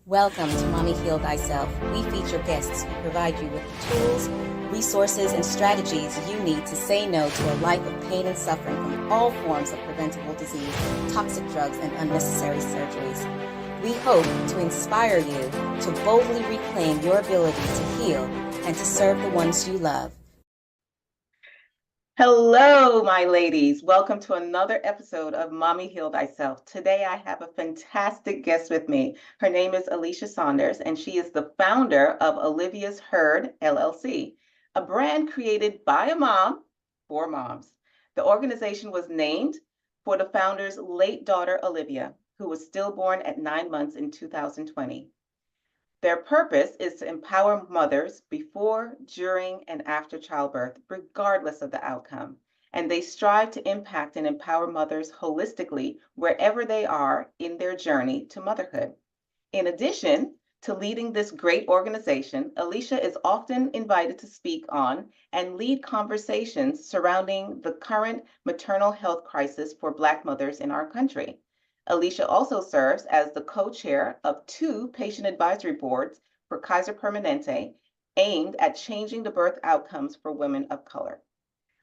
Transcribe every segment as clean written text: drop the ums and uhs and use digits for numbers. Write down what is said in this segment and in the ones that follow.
Welcome to Mommy Heal Thyself. We feature guests who provide you with the tools, resources, and strategies you need to say no to a life of pain and suffering from all forms of preventable disease, toxic drugs, and unnecessary surgeries. We hope to inspire you to boldly reclaim your ability to heal and to serve the ones you love. Hello, my ladies. Welcome to another episode of Mommy Heal Thyself. Today, I have a fantastic guest with me. Her name is Alicia Saunders, and she is the founder of Olivia's Herd, LLC, a brand created by a mom for moms. The organization was named for the founder's late daughter, Olivia, who was stillborn at 9 months in 2020. Their purpose is to empower mothers before, during, and after childbirth, regardless of the outcome. And they strive to impact and empower mothers holistically wherever they are in their journey to motherhood. In addition to leading this great organization, Alicia is often invited to speak on and lead conversations surrounding the current maternal health crisis for Black mothers in our country. Alicia also serves as the co-chair of 2 patient advisory boards for Kaiser Permanente, aimed at changing the birth outcomes for women of color.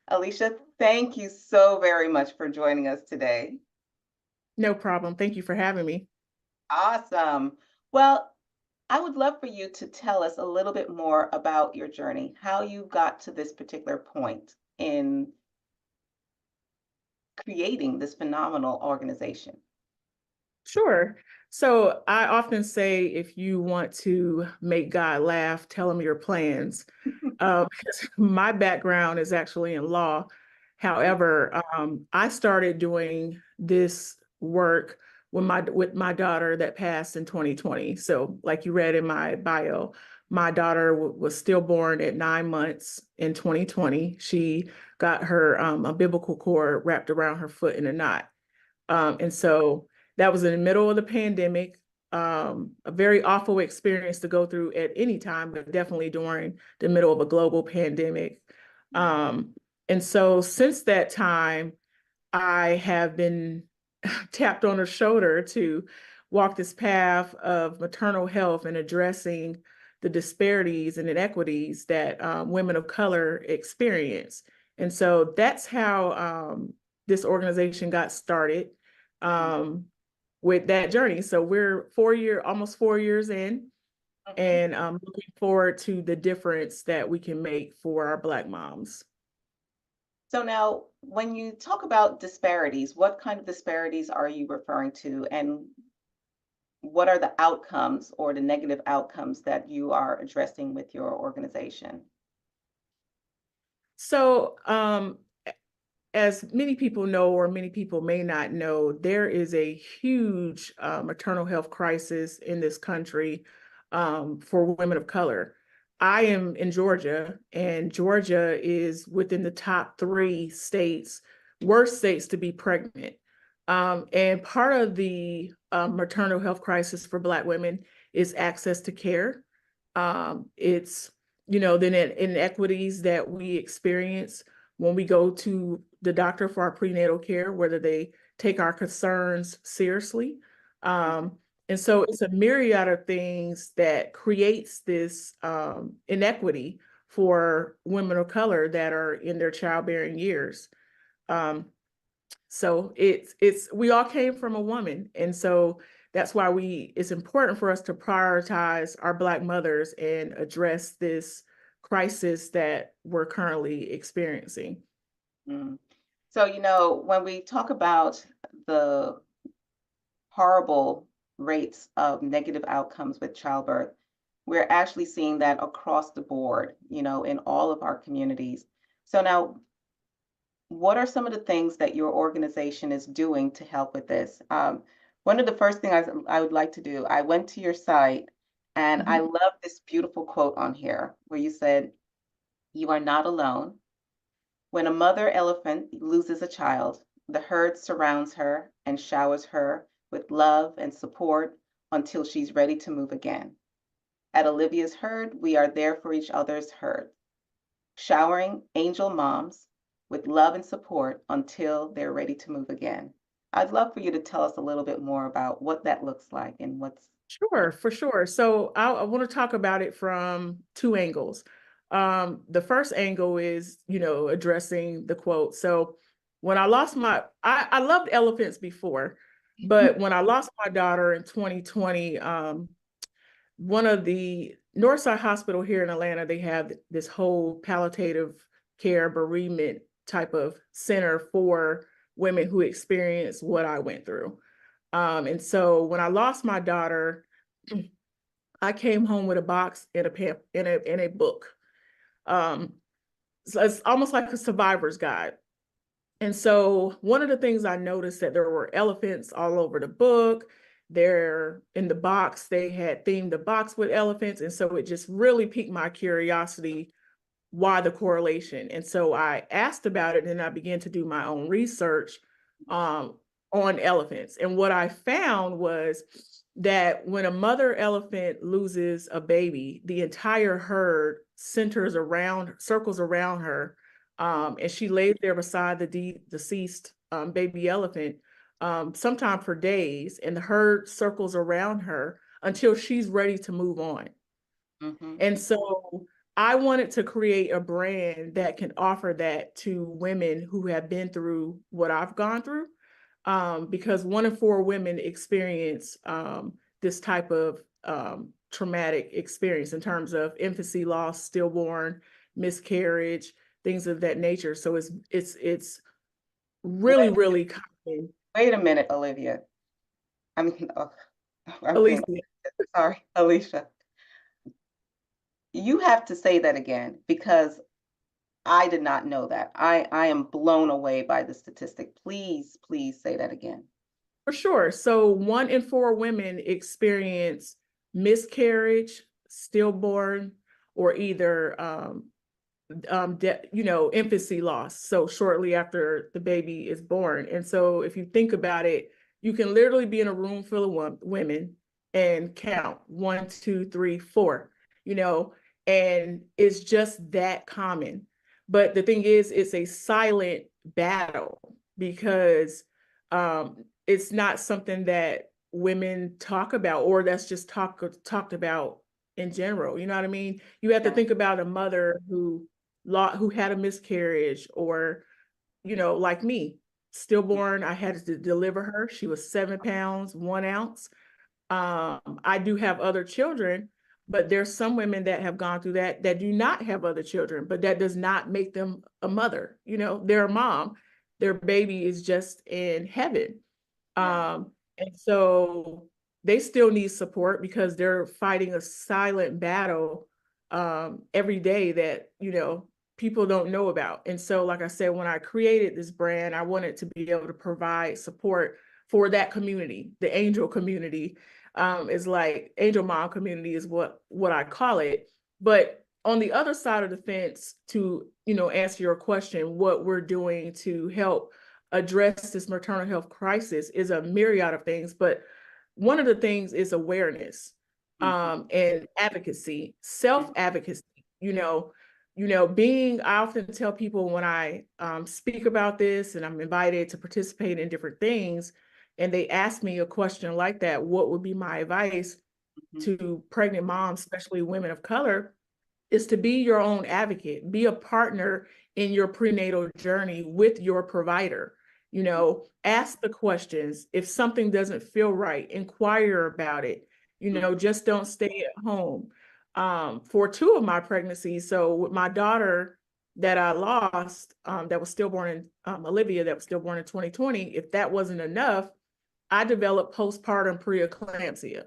Alicia, thank you so very much for joining us today. No problem. Thank you for having me. Awesome. Well, I would love for you to tell us a little bit more about your journey, how you got to this particular point in creating this phenomenal organization. Sure. So I often say, if you want to make God laugh, tell him your plans. Because my background is actually in law. However, I started doing this work with my daughter that passed in 2020. So, like you read in my bio, my daughter was stillborn at 9 months in 2020. She got her umbilical cord wrapped around her foot in a knot, and so that was in the middle of the pandemic. A very awful experience to go through at any time, but definitely during the middle of a global pandemic. And so since that time, I have been tapped on the shoulder to walk this path of maternal health and addressing the disparities and inequities that women of color experience. And so that's how this organization got started. With that journey. So we're almost 4 years in, and looking forward to the difference that we can make for our Black moms. So now, when you talk about disparities, what kind of disparities are you referring to, and what are the outcomes or the negative outcomes that you are addressing with your organization? So, as many people know, or many people may not know, there is a huge maternal health crisis in this country for women of color. I am in Georgia, and Georgia is within the top 3 states, worst states to be pregnant. And part of the maternal health crisis for Black women is access to care. It's, the inequities that we experience when we go to the doctor for our prenatal care, whether they take our concerns seriously. And so it's a myriad of things that creates this inequity for women of color that are in their childbearing years. So we all came from a woman. And so that's why it's important for us to prioritize our Black mothers and address this crisis that we're currently experiencing. So, when we talk about the horrible rates of negative outcomes with childbirth, we're actually seeing that across the board, in all of our communities. So now, what are some of the things that your organization is doing to help with this? One of the first things I would like to do, I went to your site, and I love this beautiful quote on here where you said, "You are not alone. When a mother elephant loses a child, the herd surrounds her and showers her with love and support until she's ready to move again. At Olivia's Herd, we are there for each other's herd, showering angel moms with love and support until they're ready to move again." I'd love for you to tell us a little bit more about what that looks like and Sure, for sure. So I want to talk about it from two angles. The first angle is, addressing the quote. So when I lost I loved elephants before, but when I lost my daughter in 2020, one of the Northside Hospital here in Atlanta, they have this whole palliative care bereavement type of center for women who experience what I went through. And so when I lost my daughter, I came home with a box and a book. Um, so it's almost like a survivor's guide. And so one of the things I noticed that there were elephants all over the book. There in the box, they had themed the box with elephants. And so it just really piqued my curiosity why the correlation. And so I asked about it and I began to do my own research on elephants. And what I found was that when a mother elephant loses a baby, the entire herd circles around her, and she lays there beside the deceased baby elephant, sometime for days, and the herd circles around her until she's ready to move on. Mm-hmm. And so I wanted to create a brand that can offer that to women who have been through what I've gone through, because 1 in 4 women experience this type of traumatic experience in terms of infancy loss, stillborn, miscarriage, things of that nature. So it's really, Wait, really common. wait a minute, Olivia. I'm, oh, I'm being Alicia, sorry, Alicia. You have to say that again because I did not know that. I am blown away by the statistic. Please, please say that again. for sure. So 1 in 4 women experience miscarriage, stillborn, or either infancy loss. So shortly after the baby is born. And so if you think about it, you can literally be in a room full of women and count 1, 2, 3, 4, and it's just that common. But the thing is, it's a silent battle because it's not something that women talk about or that's just talked about in general. You know what I mean? You have to Yeah. think about a mother who had a miscarriage or, like me, stillborn. I had to deliver her. She was 7 pounds, 1 ounce. I do have other children, but there's some women that have gone through that do not have other children, but that does not make them a mother. They're a mom. Their baby is just in heaven. Yeah. And so they still need support because they're fighting a silent battle every day that, people don't know about. And so, like I said, when I created this brand, I wanted to be able to provide support for that community. The angel community is like angel mom community is what I call it. But on the other side of the fence, to, answer your question, what we're doing to help address this maternal health crisis is a myriad of things, but one of the things is awareness Mm-hmm. and advocacy, self-advocacy. I often tell people when I speak about this and I'm invited to participate in different things, and they ask me a question like that, what would be my advice Mm-hmm. to pregnant moms, especially women of color? Is to be your own advocate, be a partner in your prenatal journey with your provider. Ask the questions. If something doesn't feel right, inquire about it. Just don't stay at home. For 2 of my pregnancies, so with my daughter that I lost, that was stillborn in Olivia, that was stillborn in 2020, if that wasn't enough, I developed postpartum preeclampsia.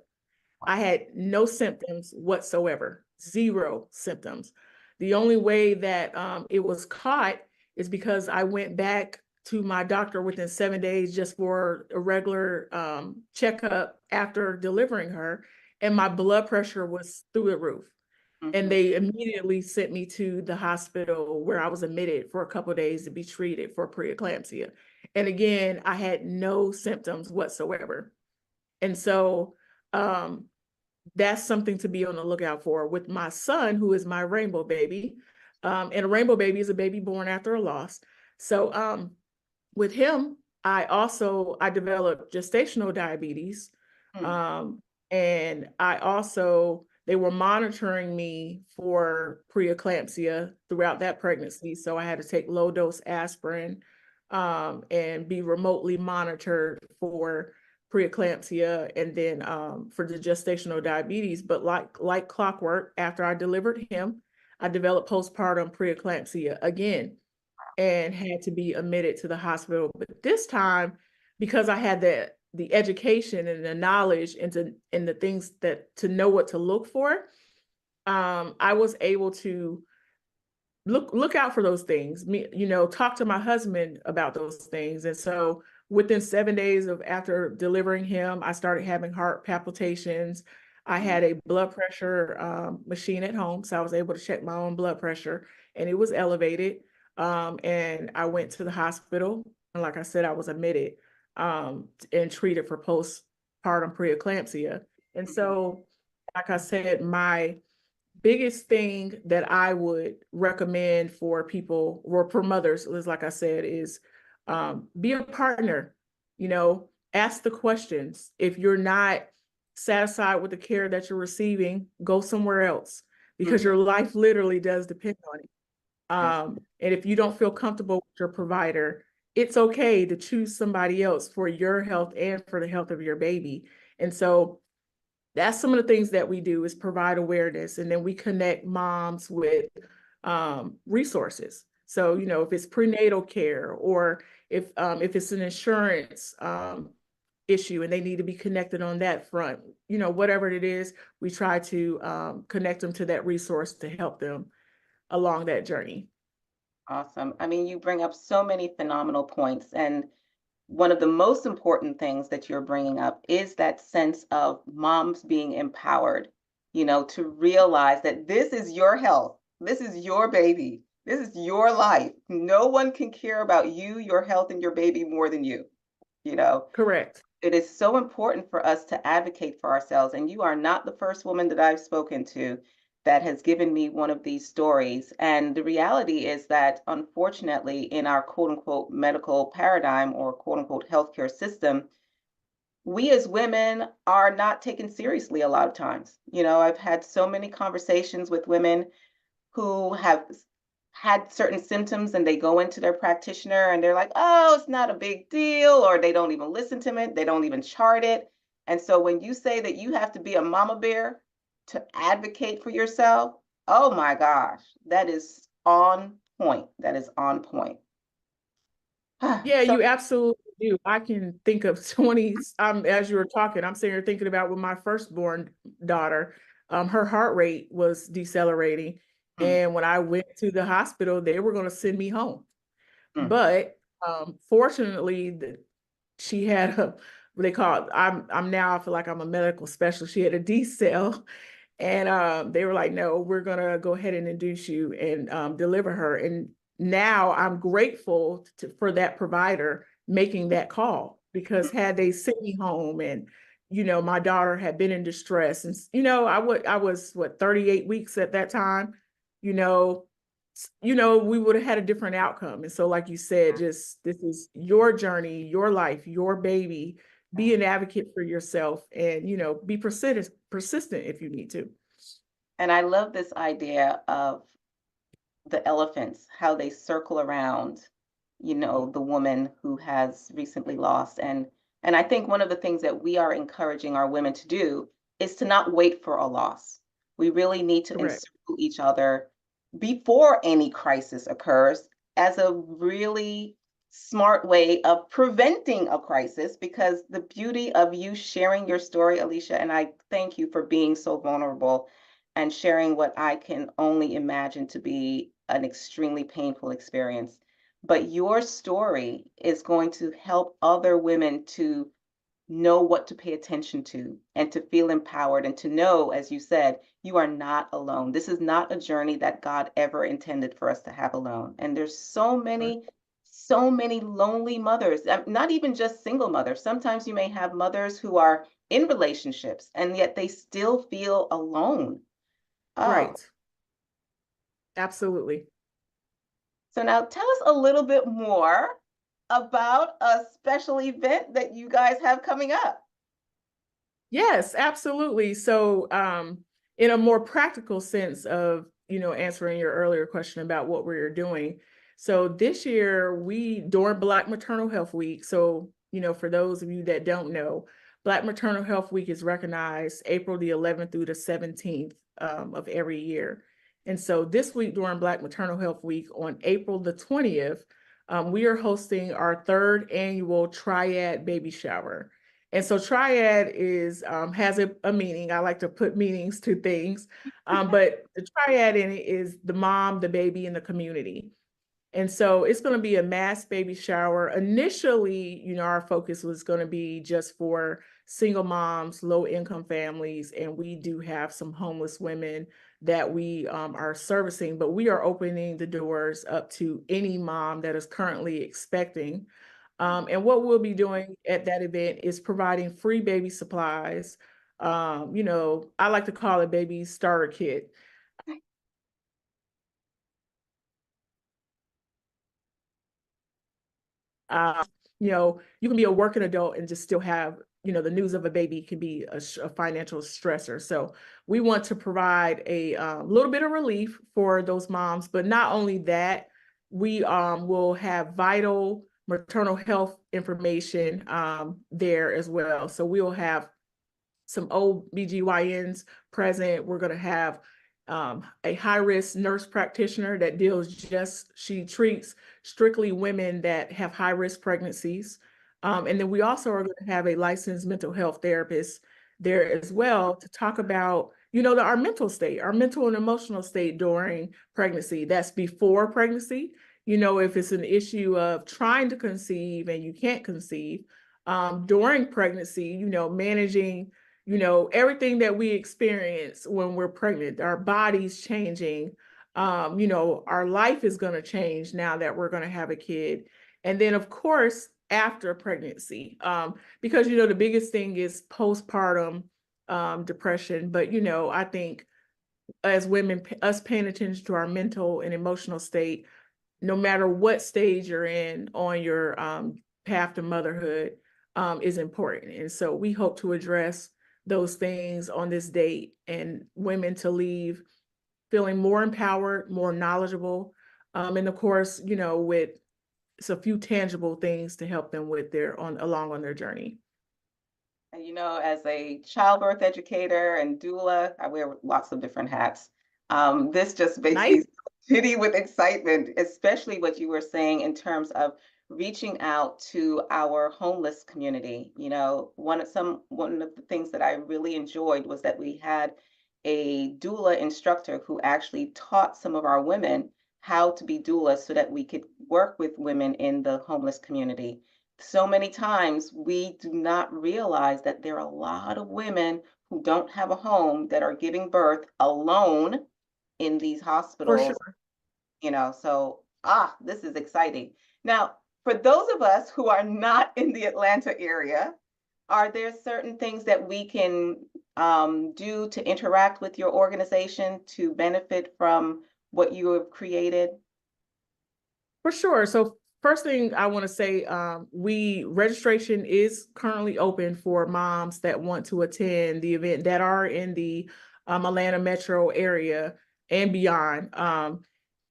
I had no symptoms whatsoever, 0 symptoms. The only way that it was caught is because I went back to my doctor within 7 days just for a regular checkup after delivering her, and my blood pressure was through the roof. And Mm-hmm. they immediately sent me to the hospital where I was admitted for a couple of days to be treated for preeclampsia. And again, I had no symptoms whatsoever. And so um, that's something to be on the lookout for with my son, who is my rainbow baby. And a rainbow baby is a baby born after a loss. So with him, I developed gestational diabetes. Mm-hmm. Um, And they were monitoring me for preeclampsia throughout that pregnancy. So I had to take low dose aspirin and be remotely monitored for preeclampsia and then for the gestational diabetes. But like clockwork, after I delivered him, I developed postpartum preeclampsia again and had to be admitted to the hospital. But this time, because I had the education and the knowledge and the things that to know what to look for, I was able to look out for those things. Talk to my husband about those things. And so within 7 days of after delivering him, I started having heart palpitations. I had a blood pressure machine at home, so I was able to check my own blood pressure, and it was elevated. And I went to the hospital, and like I said, I was admitted and treated for postpartum preeclampsia. And so, like I said, my biggest thing that I would recommend for people or for mothers is, like I said, is be a partner, ask the questions. If you're not satisfied with the care that you're receiving, go somewhere else because your life literally does depend on it. And if you don't feel comfortable with your provider, it's okay to choose somebody else for your health and for the health of your baby. And so that's some of the things that we do is provide awareness, and then we connect moms with resources. So, if it's prenatal care or if it's an insurance issue and they need to be connected on that front, whatever it is, we try to connect them to that resource to help them along that journey. Awesome. I mean, you bring up so many phenomenal points. And one of the most important things that you're bringing up is that sense of moms being empowered, to realize that this is your health, this is your baby, this is your life. No one can care about you, your health, and your baby more than you, you know. Correct. It is so important for us to advocate for ourselves. And you are not the first woman that I've spoken to that has given me one of these stories. And the reality is that, unfortunately, in our quote unquote medical paradigm or quote unquote healthcare system, we as women are not taken seriously a lot of times. I've had so many conversations with women who have had certain symptoms and they go into their practitioner and they're like, oh, it's not a big deal, or they don't even listen to it, they don't even chart it. And so when you say that you have to be a mama bear to advocate for yourself, oh my gosh, that is on point. That is on point. Yeah, So, you absolutely do. I can think of 20, as you were talking, I'm sitting here thinking about with my firstborn daughter, her heart rate was decelerating. mm, And when I went to the hospital, they were going to send me home. mm, But fortunately, she had what they call it, I'm now, I feel like I'm a medical specialist. She had a D cell. And they were like, no, we're going to go ahead and induce you and deliver her. And now I'm grateful for that provider making that call, because had they sent me home and, my daughter had been in distress and, I was 38 weeks at that time, you know, we would have had a different outcome. And so, like you said, this is your journey, your life, your baby. Be an advocate for yourself and, be persistent if you need to. and I love this idea of the elephants, how they circle around, the woman who has recently lost. And I think one of the things that we are encouraging our women to do is to not wait for a loss. We really need to Correct. encircle each other before any crisis occurs as a really smart way of preventing a crisis, because the beauty of you sharing your story, Alicia, and I thank you for being so vulnerable and sharing what I can only imagine to be an extremely painful experience. But your story is going to help other women to know what to pay attention to and to feel empowered and to know, as you said, you are not alone. This is not a journey that God ever intended for us to have alone. And there's so many lonely mothers, not even just single mothers. Sometimes you may have mothers who are in relationships and yet they still feel alone. Oh, Right. Absolutely. so now tell us a little bit more about a special event that you guys have coming up. Yes, absolutely. So, in a more practical sense of, answering your earlier question about what we're doing. So this year during Black Maternal Health Week, so, for those of you that don't know, Black Maternal Health Week is recognized April the 11th through the 17th of every year. And so this week during Black Maternal Health Week on April the 20th, we are hosting our third annual Triad baby shower. And so Triad has a meaning. I like to put meanings to things, but the Triad in it is the mom, the baby, and the community. And so it's going to be a mass baby shower. Initially, our focus was going to be just for single moms, low income families, and we do have some homeless women that we are servicing, but we are opening the doors up to any mom that is currently expecting. And what we'll be doing at that event is providing free baby supplies. I like to call it baby starter kit. Uh, you can be a working adult and just still have, the news of a baby can be a financial stressor. So we want to provide a little bit of relief for those moms, but not only that, we will have vital maternal health information there as well. So we'll have some OBGYNs present. We're going to have a high-risk nurse practitioner that she treats strictly women that have high-risk pregnancies. And then we also are going to have a licensed mental health therapist there as well to talk about, our mental state, our mental and emotional state during pregnancy. That's before pregnancy. If it's an issue of trying to conceive and you can't conceive, during pregnancy, managing everything that we experience when we're pregnant, our body's changing. Our life is going to change now that we're going to have a kid. And then, of course, after pregnancy, because, the biggest thing is postpartum depression. But, I think as women, us paying attention to our mental and emotional state, no matter what stage you're in on your path to motherhood, is important. And so we hope to address those things on this date and women to leave feeling more empowered, more knowledgeable, and of course, with a few tangible things to help them with along on their journey. And as a childbirth educator and doula, I wear lots of different hats. This just makes Nice. me giddy with excitement, especially what you were saying in terms of reaching out to our homeless community. One of the things that I really enjoyed was that we had a doula instructor who actually taught some of our women how to be doulas so that we could work with women in the homeless community. So many times we do not realize that there are a lot of women who don't have a home that are giving birth alone in these For hospitals, sure. so this is exciting. Now, for those of us who are not in the Atlanta area, are there certain things that we can do to interact with your organization to benefit from what you have created? For sure. So first thing I want to say, registration is currently open for moms that want to attend the event that are in the Atlanta metro area and beyond.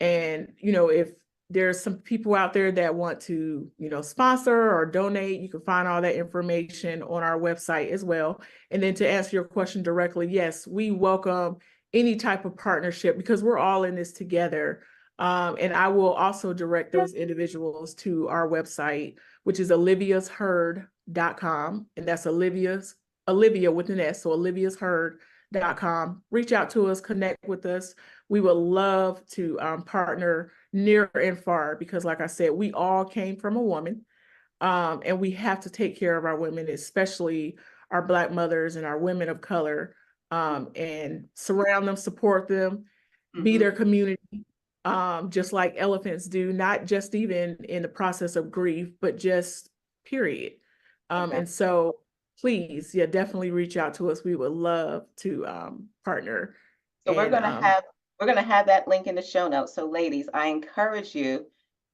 And if there's some people out there that want to, sponsor or donate, you can find all that information on our website as well. And then to answer your question directly, yes, we welcome any type of partnership because we're all in this together. And I will also direct those individuals to our website, which is oliviasheard.com. And that's Olivia with an S, so oliviasheard.com. Reach out to us, connect with us. We would love to partner near and far because, like I said, we all came from a woman, and we have to take care of our women, especially our Black mothers and our women of color, and surround them, support them, be their community, just like elephants do, not just even in the process of grief, but just period. Okay. And so please, yeah, definitely reach out to us. We would love to partner. So And we're gonna have that link in the show notes. So ladies, I encourage you,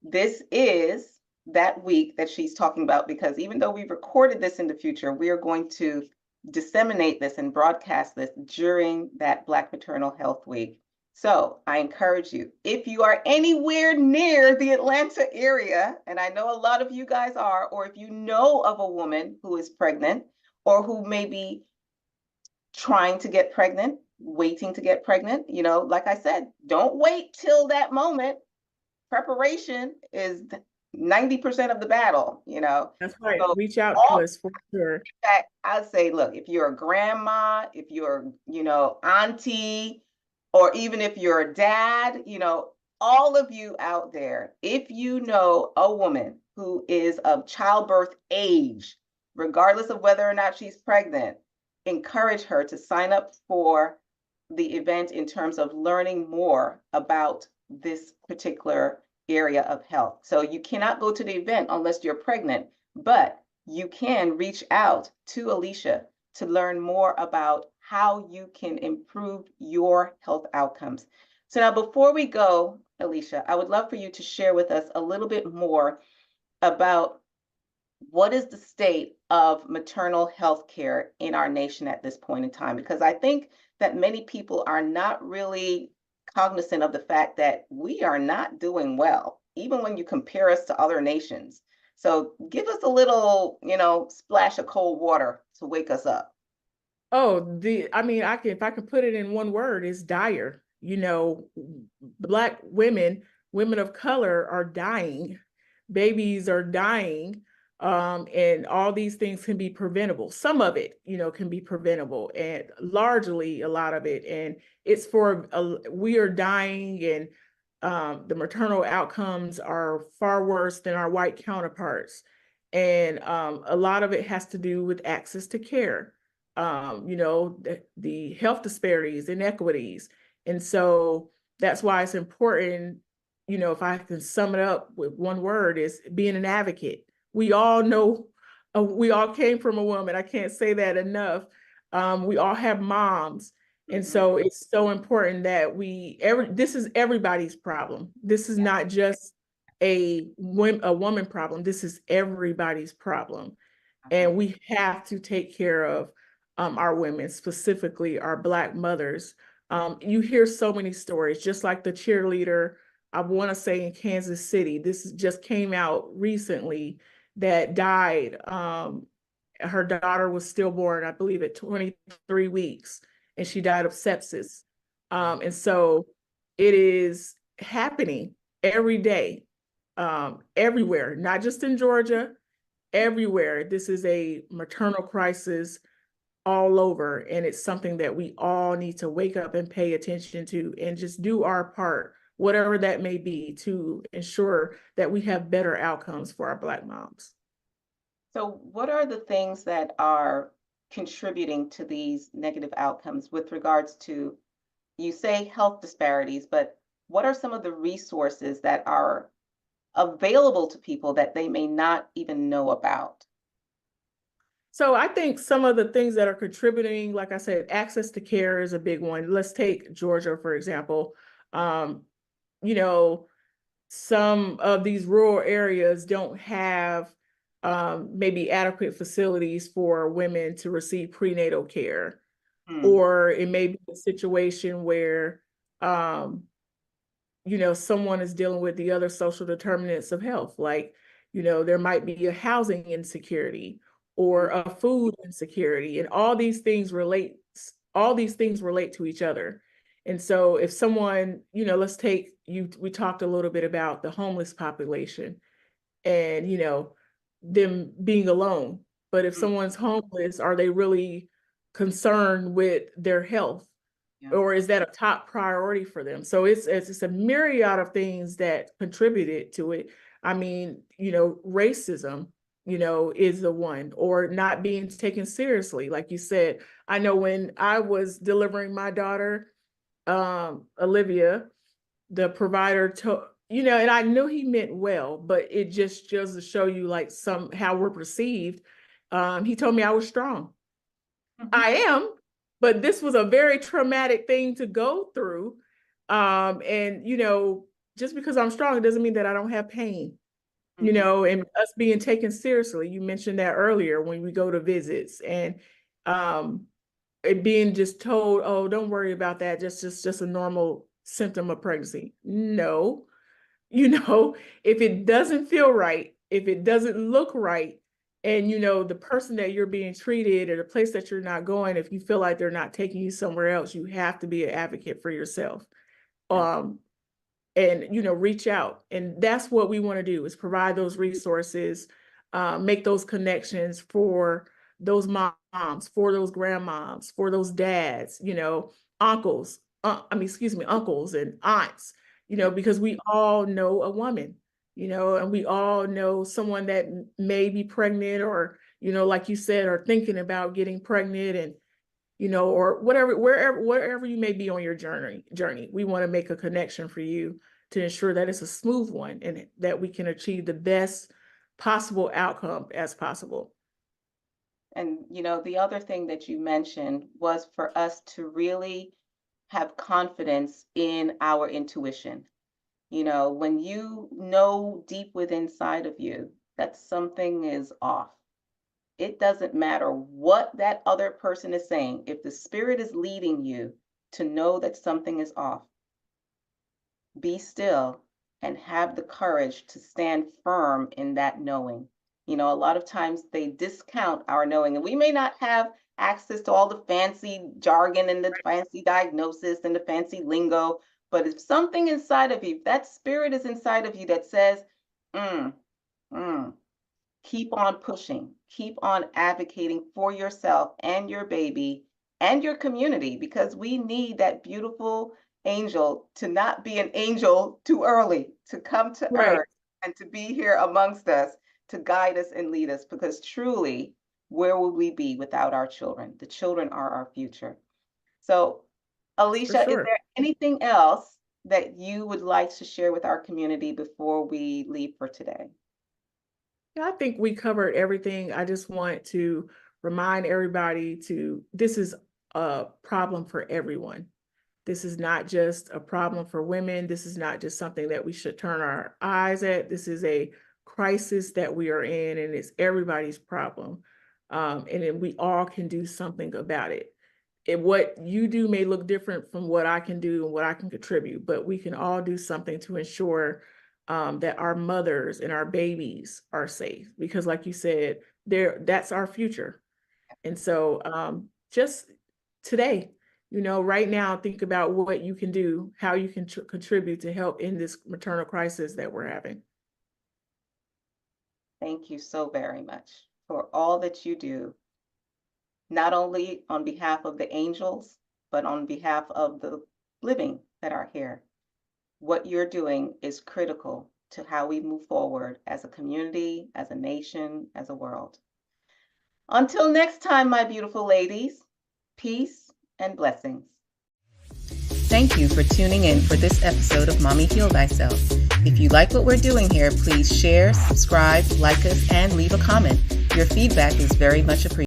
this is that week that she's talking about because even though we recorded this in the future, we are going to disseminate this and broadcast this during that Black Maternal Health Week. So I encourage you, if you are anywhere near the Atlanta area, and I know a lot of you guys are, or if you know of a woman who is pregnant or who may be trying to get pregnant, waiting to get pregnant, like I said, don't wait till that moment. Preparation is 90% of the battle. That's right. So Reach out to all us for sure. that, I'd say, look, if you're a grandma, if you're, auntie, or even if you're a dad, all of you out there, if you know a woman who is of childbirth age, regardless of whether or not she's pregnant, encourage her to sign up for the event in terms of learning more about this particular area of health. So you cannot go to the event unless you're pregnant, but you can reach out to Alicia to learn more about how you can improve your health outcomes. So now, before we go, Alicia, I would love for you to share with us a little bit more about what is the state of maternal health care in our nation at this point in time, because I think that many people are not really cognizant of the fact that we are not doing well, even when you compare us to other nations. So give us a little, splash of cold water to wake us up. Oh, if I can put it in one word, is dire. Black women, women of color are dying, babies are dying, and all these things can be preventable. Some of it, can be preventable, and largely a lot of it. And it's we are dying, and the maternal outcomes are far worse than our white counterparts. And a lot of it has to do with access to care, the health disparities, inequities. And so that's why it's important, if I can sum it up with one word, is being an advocate. We all know, we all came from a woman. I can't say that enough. We all have moms. And so it's so important that this is everybody's problem. This is not just a woman problem. This is everybody's problem. And we have to take care of our women, specifically our Black mothers. You hear so many stories, just like the cheerleader, I want to say in Kansas City, this just came out recently, that died. Her daughter was stillborn, I believe, at 23 weeks, and she died of sepsis. And so it is happening every day, everywhere, not just in Georgia, everywhere. This is a maternal crisis all over, and it's something that we all need to wake up and pay attention to and just do our part, whatever that may be, to ensure that we have better outcomes for our Black moms. So what are the things that are contributing to these negative outcomes with regards to, you say health disparities, but what are some of the resources that are available to people that they may not even know about? So I think some of the things that are contributing, like I said, access to care is a big one. Let's take Georgia, for example. You know, some of these rural areas don't have maybe adequate facilities for women to receive prenatal care. Or it may be a situation where, someone is dealing with the other social determinants of health, like, there might be a housing insecurity or a food insecurity, and all these things relate to each other. And so if someone, let's take we talked a little bit about the homeless population and, them being alone. But if someone's homeless, are they really concerned with their health? Or is that a top priority for them? So it's a myriad of things that contributed to it. I mean, racism, is the one, or not being taken seriously. Like you said, I know when I was delivering my daughter, Olivia, the provider told, and I knew he meant well, but it just to show you like how we're perceived. He told me I was strong. I am, but this was a very traumatic thing to go through. And just because I'm strong, it doesn't mean that I don't have pain. And us being taken seriously. You mentioned that earlier when we go to visits, and It being just told, oh, don't worry about that, just a normal symptom of pregnancy. No, if it doesn't feel right, if it doesn't look right, and the person that you're being treated or the place that you're not going, if you feel like they're not taking you somewhere else, you have to be an advocate for yourself. And reach out. And that's what we want to do, is provide those resources, make those connections for those moms, for those grandmoms, for those dads, uncles, uncles and aunts, because we all know a woman, and we all know someone that may be pregnant, or, like you said, or thinking about getting pregnant, and or wherever you may be on your journey. We want to make a connection for you to ensure that it's a smooth one and that we can achieve the best possible outcome as possible. And, the other thing that you mentioned was for us to really have confidence in our intuition. When you know deep within inside of you that something is off, it doesn't matter what that other person is saying. If the spirit is leading you to know that something is off, be still and have the courage to stand firm in that knowing. A lot of times they discount our knowing, and we may not have access to all the fancy jargon and the fancy diagnosis and the fancy lingo, but if something inside of you, that spirit is inside of you that says, keep on pushing, keep on advocating for yourself and your baby and your community, because we need that beautiful angel to not be an angel too early, to come to earth and to be here amongst us, to guide us and lead us, because truly, where would we be without our children? The children are our future. So, Alicia, is there anything else that you would like to share with our community before we leave for today? Yeah, I think we covered everything. I just want to remind everybody this is a problem for everyone. This is not just a problem for women. This is not just something that we should turn our eyes at. This is a crisis that we are in, and it's everybody's problem. And then we all can do something about it. And what you do may look different from what I can do and what I can contribute, but we can all do something to ensure that our mothers and our babies are safe, because like you said, that's our future. And so just today, right now, think about what you can do, how you can contribute to help in this maternal crisis that we're having. Thank you so very much for all that you do, not only on behalf of the angels, but on behalf of the living that are here. What you're doing is critical to how we move forward as a community, as a nation, as a world. Until next time, my beautiful ladies, peace and blessings. Thank you for tuning in for this episode of Mommy Heal Thyself. If you like what we're doing here, please share, subscribe, like us, and leave a comment. Your feedback is very much appreciated.